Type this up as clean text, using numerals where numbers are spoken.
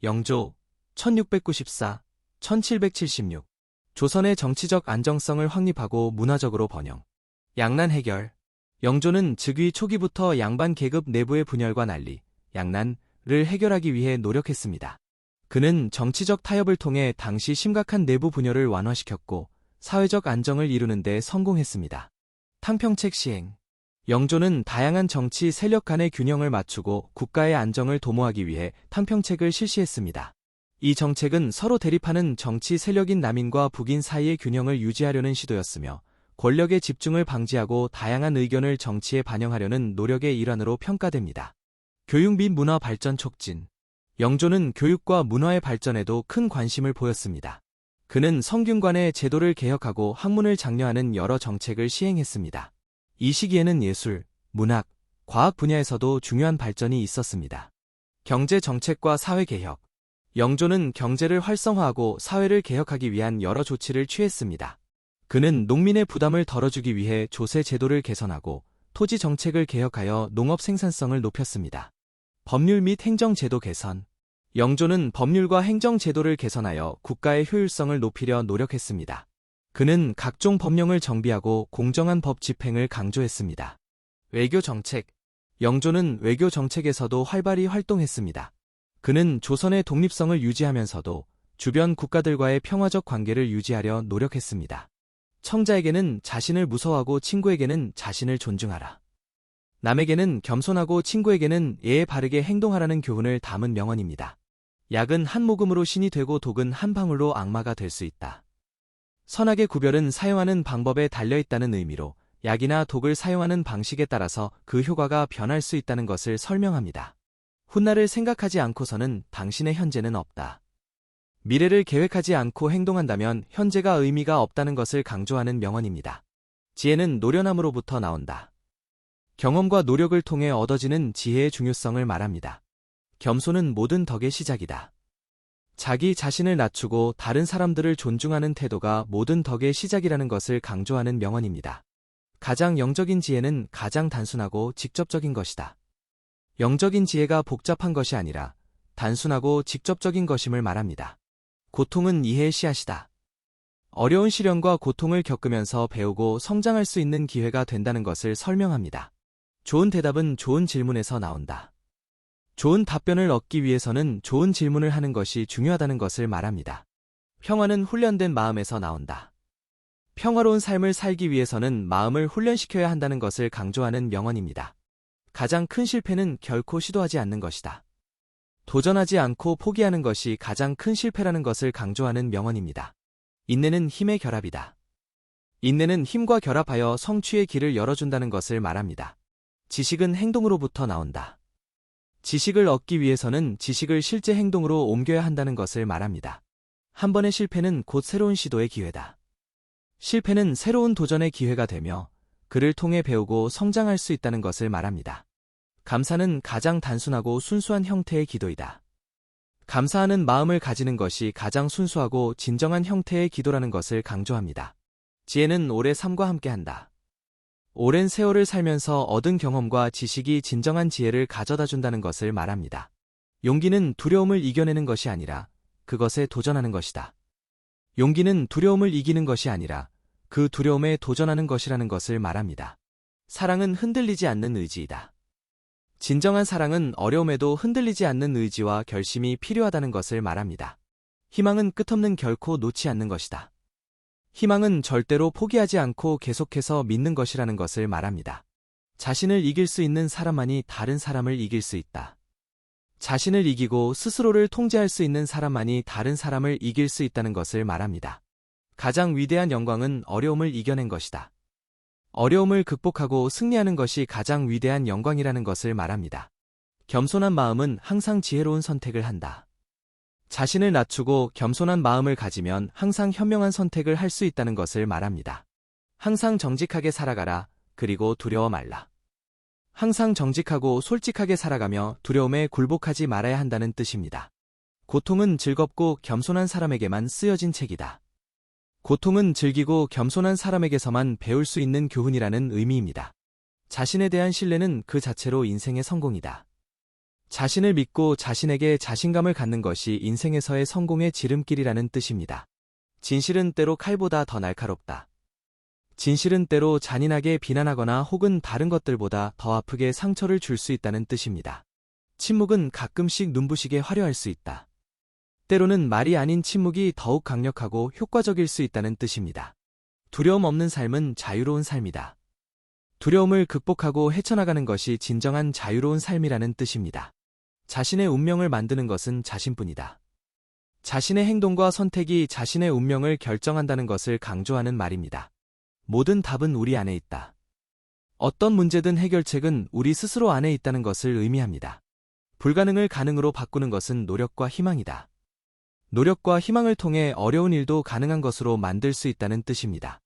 영조 1694-1776 조선의 정치적 안정성을 확립하고 문화적으로 번영. 양난 해결. 영조는 즉위 초기부터 양반 계급 내부의 분열과 난리, 양난을 해결하기 위해 노력했습니다. 그는 정치적 타협을 통해 당시 심각한 내부 분열을 완화시켰고 사회적 안정을 이루는 데 성공했습니다. 탕평책 시행. 영조는 다양한 정치 세력 간의 균형을 맞추고 국가의 안정을 도모하기 위해 탕평책을 실시했습니다. 이 정책은 서로 대립하는 정치 세력인 남인과 북인 사이의 균형을 유지하려는 시도였으며 권력의 집중을 방지하고 다양한 의견을 정치에 반영하려는 노력의 일환으로 평가됩니다. 교육 및 문화 발전 촉진. 영조는 교육과 문화의 발전에도 큰 관심을 보였습니다. 그는 성균관의 제도를 개혁하고 학문을 장려하는 여러 정책을 시행했습니다. 이 시기에는 예술, 문학, 과학 분야에서도 중요한 발전이 있었습니다. 경제 정책과 사회 개혁. 영조는 경제를 활성화하고 사회를 개혁하기 위한 여러 조치를 취했습니다. 그는 농민의 부담을 덜어주기 위해 조세 제도를 개선하고 토지 정책을 개혁하여 농업 생산성을 높였습니다. 법률 및 행정 제도 개선. 영조는 법률과 행정 제도를 개선하여 국가의 효율성을 높이려 노력했습니다. 그는 각종 법령을 정비하고 공정한 법 집행을 강조했습니다. 외교 정책. 영조는 외교 정책에서도 활발히 활동했습니다. 그는 조선의 독립성을 유지하면서도 주변 국가들과의 평화적 관계를 유지하려 노력했습니다. 청자에게는 자신을 무서워하고 친구에게는 자신을 존중하라. 남에게는 겸손하고 친구에게는 예에 바르게 행동하라는 교훈을 담은 명언입니다. 약은 한 모금으로 신이 되고 독은 한 방울로 악마가 될 수 있다. 선악의 구별은 사용하는 방법에 달려있다는 의미로 약이나 독을 사용하는 방식에 따라서 그 효과가 변할 수 있다는 것을 설명합니다. 훗날을 생각하지 않고서는 당신의 현재는 없다. 미래를 계획하지 않고 행동한다면 현재가 의미가 없다는 것을 강조하는 명언입니다. 지혜는 노련함으로부터 나온다. 경험과 노력을 통해 얻어지는 지혜의 중요성을 말합니다. 겸손은 모든 덕의 시작이다. 자기 자신을 낮추고 다른 사람들을 존중하는 태도가 모든 덕의 시작이라는 것을 강조하는 명언입니다. 가장 영적인 지혜는 가장 단순하고 직접적인 것이다. 영적인 지혜가 복잡한 것이 아니라 단순하고 직접적인 것임을 말합니다. 고통은 이해의 씨앗이다. 어려운 시련과 고통을 겪으면서 배우고 성장할 수 있는 기회가 된다는 것을 설명합니다. 좋은 대답은 좋은 질문에서 나온다. 좋은 답변을 얻기 위해서는 좋은 질문을 하는 것이 중요하다는 것을 말합니다. 평화는 훈련된 마음에서 나온다. 평화로운 삶을 살기 위해서는 마음을 훈련시켜야 한다는 것을 강조하는 명언입니다. 가장 큰 실패는 결코 시도하지 않는 것이다. 도전하지 않고 포기하는 것이 가장 큰 실패라는 것을 강조하는 명언입니다. 인내는 힘의 결합이다. 인내는 힘과 결합하여 성취의 길을 열어준다는 것을 말합니다. 지식은 행동으로부터 나온다. 지식을 얻기 위해서는 지식을 실제 행동으로 옮겨야 한다는 것을 말합니다. 한 번의 실패는 곧 새로운 시도의 기회다. 실패는 새로운 도전의 기회가 되며 그를 통해 배우고 성장할 수 있다는 것을 말합니다. 감사는 가장 단순하고 순수한 형태의 기도이다. 감사하는 마음을 가지는 것이 가장 순수하고 진정한 형태의 기도라는 것을 강조합니다. 지혜는 오래 삶과 함께한다. 오랜 세월을 살면서 얻은 경험과 지식이 진정한 지혜를 가져다 준다는 것을 말합니다. 용기는 두려움을 이겨내는 것이 아니라 그것에 도전하는 것이다. 용기는 두려움을 이기는 것이 아니라 그 두려움에 도전하는 것이라는 것을 말합니다. 사랑은 흔들리지 않는 의지이다. 진정한 사랑은 어려움에도 흔들리지 않는 의지와 결심이 필요하다는 것을 말합니다. 희망은 끝없는 결코 놓지 않는 것이다. 희망은 절대로 포기하지 않고 계속해서 믿는 것이라는 것을 말합니다. 자신을 이길 수 있는 사람만이 다른 사람을 이길 수 있다. 자신을 이기고 스스로를 통제할 수 있는 사람만이 다른 사람을 이길 수 있다는 것을 말합니다. 가장 위대한 영광은 어려움을 이겨낸 것이다. 어려움을 극복하고 승리하는 것이 가장 위대한 영광이라는 것을 말합니다. 겸손한 마음은 항상 지혜로운 선택을 한다. 자신을 낮추고 겸손한 마음을 가지면 항상 현명한 선택을 할 수 있다는 것을 말합니다. 항상 정직하게 살아가라. 그리고 두려워 말라. 항상 정직하고 솔직하게 살아가며 두려움에 굴복하지 말아야 한다는 뜻입니다. 고통은 즐겁고 겸손한 사람에게만 쓰여진 책이다. 고통은 즐기고 겸손한 사람에게서만 배울 수 있는 교훈이라는 의미입니다. 자신에 대한 신뢰는 그 자체로 인생의 성공이다. 자신을 믿고 자신에게 자신감을 갖는 것이 인생에서의 성공의 지름길이라는 뜻입니다. 진실은 때로 칼보다 더 날카롭다. 진실은 때로 잔인하게 비난하거나 혹은 다른 것들보다 더 아프게 상처를 줄 수 있다는 뜻입니다. 침묵은 가끔씩 눈부시게 화려할 수 있다. 때로는 말이 아닌 침묵이 더욱 강력하고 효과적일 수 있다는 뜻입니다. 두려움 없는 삶은 자유로운 삶이다. 두려움을 극복하고 헤쳐나가는 것이 진정한 자유로운 삶이라는 뜻입니다. 자신의 운명을 만드는 것은 자신뿐이다. 자신의 행동과 선택이 자신의 운명을 결정한다는 것을 강조하는 말입니다. 모든 답은 우리 안에 있다. 어떤 문제든 해결책은 우리 스스로 안에 있다는 것을 의미합니다. 불가능을 가능으로 바꾸는 것은 노력과 희망이다. 노력과 희망을 통해 어려운 일도 가능한 것으로 만들 수 있다는 뜻입니다.